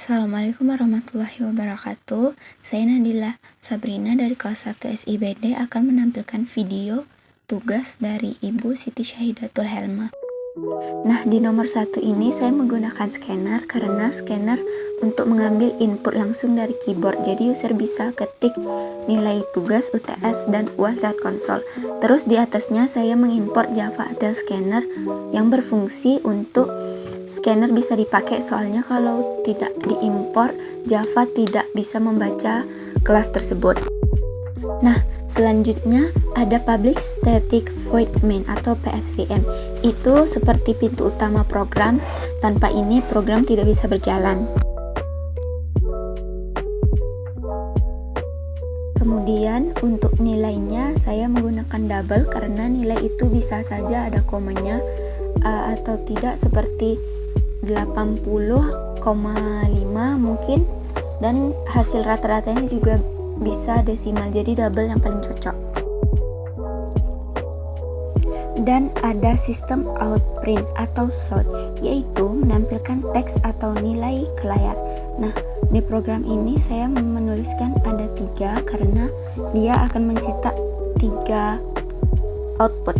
Assalamualaikum warahmatullahi wabarakatuh. Saya Nadila Sabrina dari kelas 1 SIBD akan menampilkan video tugas dari Ibu Siti Syahidatul Helma. Nah, di nomor 1 ini saya menggunakan scanner karena scanner untuk mengambil input langsung dari keyboard. Jadi user bisa ketik nilai tugas UTS dan UAS lewat konsol. Terus di atasnya saya mengimport Java Adel Scanner yang berfungsi untuk scanner bisa dipakai, soalnya kalau tidak diimpor Java tidak bisa membaca kelas tersebut. Nah, selanjutnya ada Public Static Void Main atau PSVM. Itu seperti pintu utama program. Tanpa ini program tidak bisa berjalan. Kemudian untuk nilainya saya menggunakan double karena nilai itu bisa saja ada komanya atau tidak, seperti 80,5 mungkin, dan hasil rata-ratanya juga bisa desimal, jadi double yang paling cocok. Dan ada sistem outprint atau sort, yaitu menampilkan teks atau nilai ke layar. Nah, di program ini saya menuliskan ada 3 karena dia akan mencetak 3 output.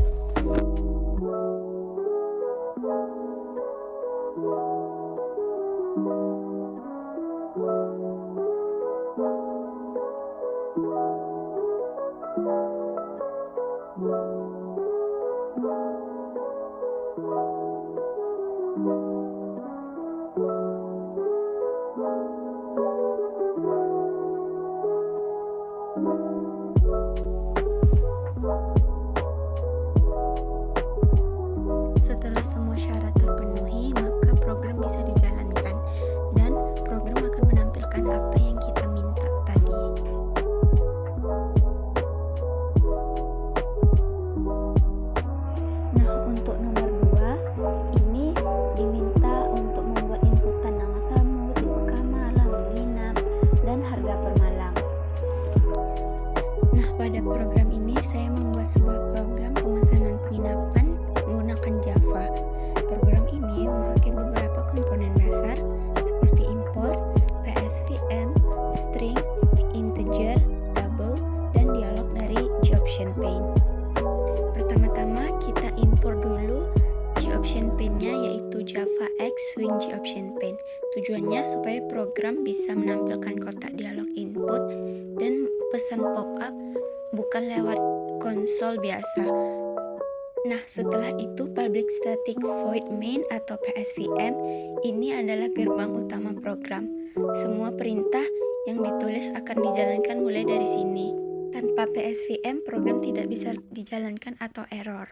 Setelah semua syarat terpenuhi, maka program bisa dijalankan dan program akan menampilkan apa yang kita minta tadi. Nah, untuk nomor 2 ini diminta untuk membuat inputan nama tamu, tipe kamar, lama menginap, dan harga per malam. Nah, pada program ini saya membuat sebuah program pemesanan penginapan menggunakan Java. Program ini memakai beberapa komponen dasar seperti import, PSVM, string, integer, double, dan dialog dari GOptionPaint. Pertama-tama kita import dulu GOptionPaint-nya, yaitu Java X Swing GOptionPaint. Tujuannya supaya program bisa menampilkan kotak dialog input dan pesan pop-up bukan lewat konsol biasa. Nah, setelah itu Public Static Void Main atau PSVM ini adalah gerbang utama program. Semua perintah yang ditulis akan dijalankan mulai dari sini. Tanpa PSVM program tidak bisa dijalankan atau error.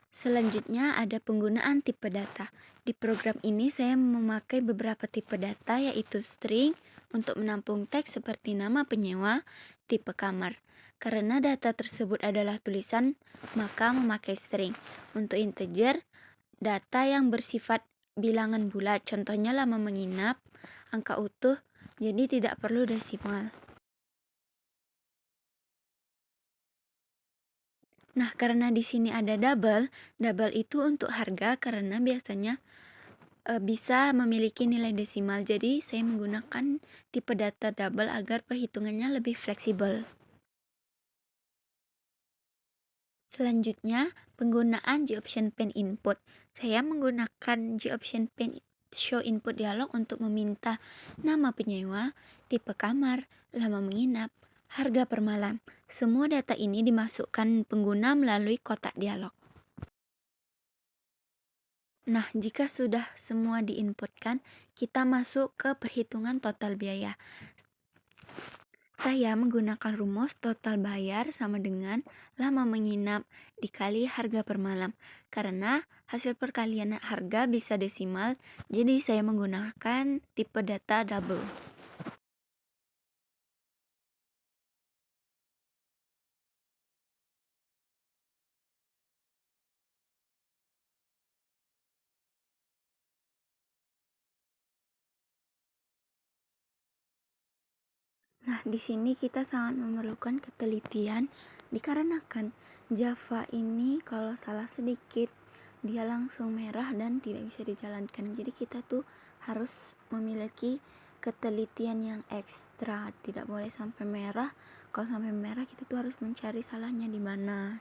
Selanjutnya ada penggunaan tipe data. Di program ini saya memakai beberapa tipe data, yaitu string untuk menampung teks seperti nama penyewa, tipe kamar. Karena data tersebut adalah tulisan, maka memakai string. Untuk integer, data yang bersifat bilangan bulat, contohnya lama menginap, angka utuh, jadi tidak perlu desimal. Nah, karena di sini ada double itu untuk harga karena biasanya bisa memiliki nilai desimal. Jadi saya menggunakan tipe data double agar perhitungannya lebih fleksibel. Selanjutnya, penggunaan GOptionPaint input. Saya menggunakan GOptionPaint show input dialog untuk meminta nama penyewa, tipe kamar, lama menginap, harga per malam. Semua data ini dimasukkan pengguna melalui kotak dialog. Nah, jika sudah semua diinputkan, kita masuk ke perhitungan total biaya. Saya menggunakan rumus total bayar sama dengan lama menginap dikali harga per malam. Karena hasil perkalian harga bisa desimal, jadi saya menggunakan tipe data double. Nah, di sini kita sangat memerlukan ketelitian dikarenakan Java ini kalau salah sedikit dia langsung merah dan tidak bisa dijalankan. Jadi kita tuh harus memiliki ketelitian yang ekstra, tidak boleh sampai merah. Kalau sampai merah kita tuh harus mencari salahnya di mana.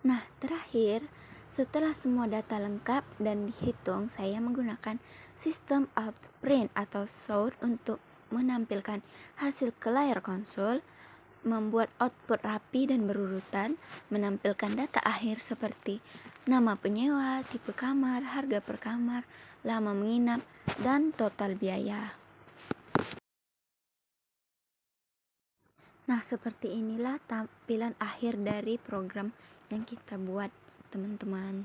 Nah, terakhir, setelah semua data lengkap dan dihitung, saya menggunakan sistem outprint atau sort untuk menampilkan hasil ke layar konsol, membuat output rapi dan berurutan, menampilkan data akhir seperti nama penyewa, tipe kamar, harga per kamar, lama menginap, dan total biaya. Nah, seperti inilah tampilan akhir dari program yang kita buat, teman-teman.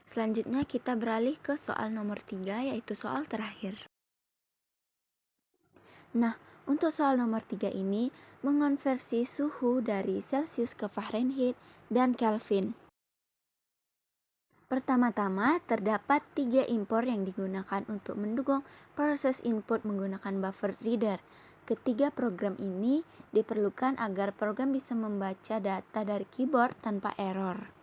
Selanjutnya kita beralih ke soal nomor 3, yaitu soal terakhir. Nah, untuk soal nomor 3 ini mengonversi suhu dari Celsius ke Fahrenheit dan Kelvin. Pertama-tama, terdapat 3 impor yang digunakan untuk mendukung proses input menggunakan buffer reader. Ketiga program ini diperlukan agar program bisa membaca data dari keyboard tanpa error.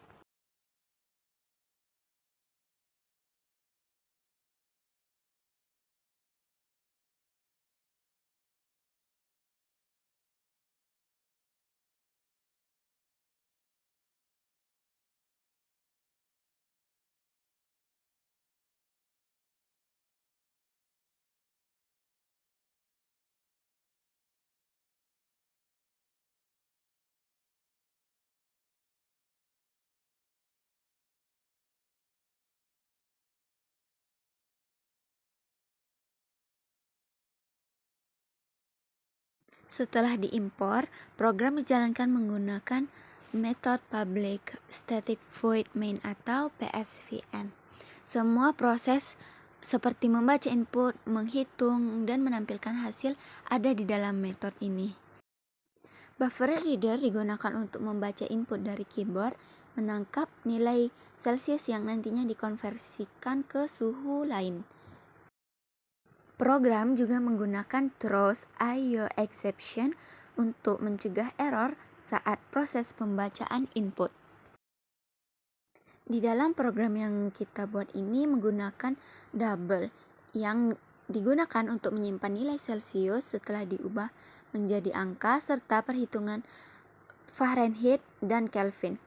Setelah diimpor, program dijalankan menggunakan metode public static void main atau PSVM. Semua proses seperti membaca input, menghitung, dan menampilkan hasil ada di dalam metode ini. Buffer reader digunakan untuk membaca input dari keyboard, menangkap nilai Celsius yang nantinya dikonversikan ke suhu lain. Program juga menggunakan throws IO exception untuk mencegah error saat proses pembacaan input. Di dalam program yang kita buat ini menggunakan double yang digunakan untuk menyimpan nilai Celsius setelah diubah menjadi angka serta perhitungan Fahrenheit dan Kelvin.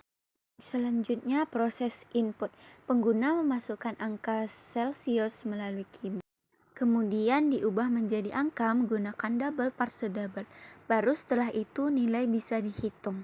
Selanjutnya proses input. Pengguna memasukkan angka Celsius melalui keyboard. Kemudian diubah menjadi angka menggunakan double parse double. Baru setelah itu nilai bisa dihitung.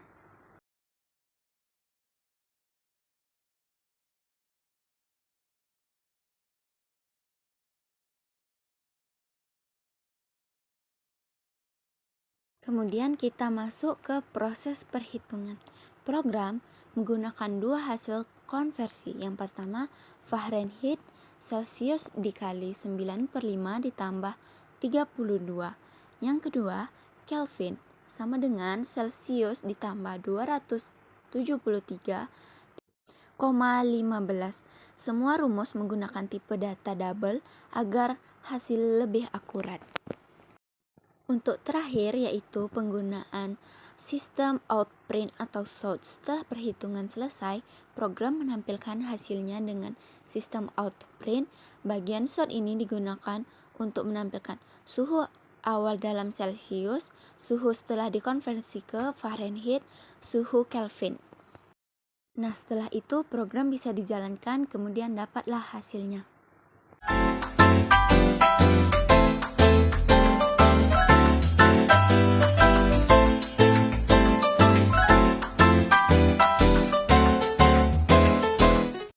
Kemudian kita masuk ke proses perhitungan. Program menggunakan dua hasil konversi. Yang pertama, Fahrenheit Celsius dikali 9/5 ditambah 32. Yang kedua, Kelvin sama dengan Celsius ditambah 273,15. Semua rumus menggunakan tipe data double agar hasil lebih akurat. Untuk terakhir yaitu penggunaan sistem outprint atau sort. Setelah perhitungan selesai, program menampilkan hasilnya dengan sistem outprint. Bagian sort ini digunakan untuk menampilkan suhu awal dalam Celsius, suhu setelah dikonversi ke Fahrenheit, suhu Kelvin. Nah, setelah itu program bisa dijalankan, kemudian dapatlah hasilnya.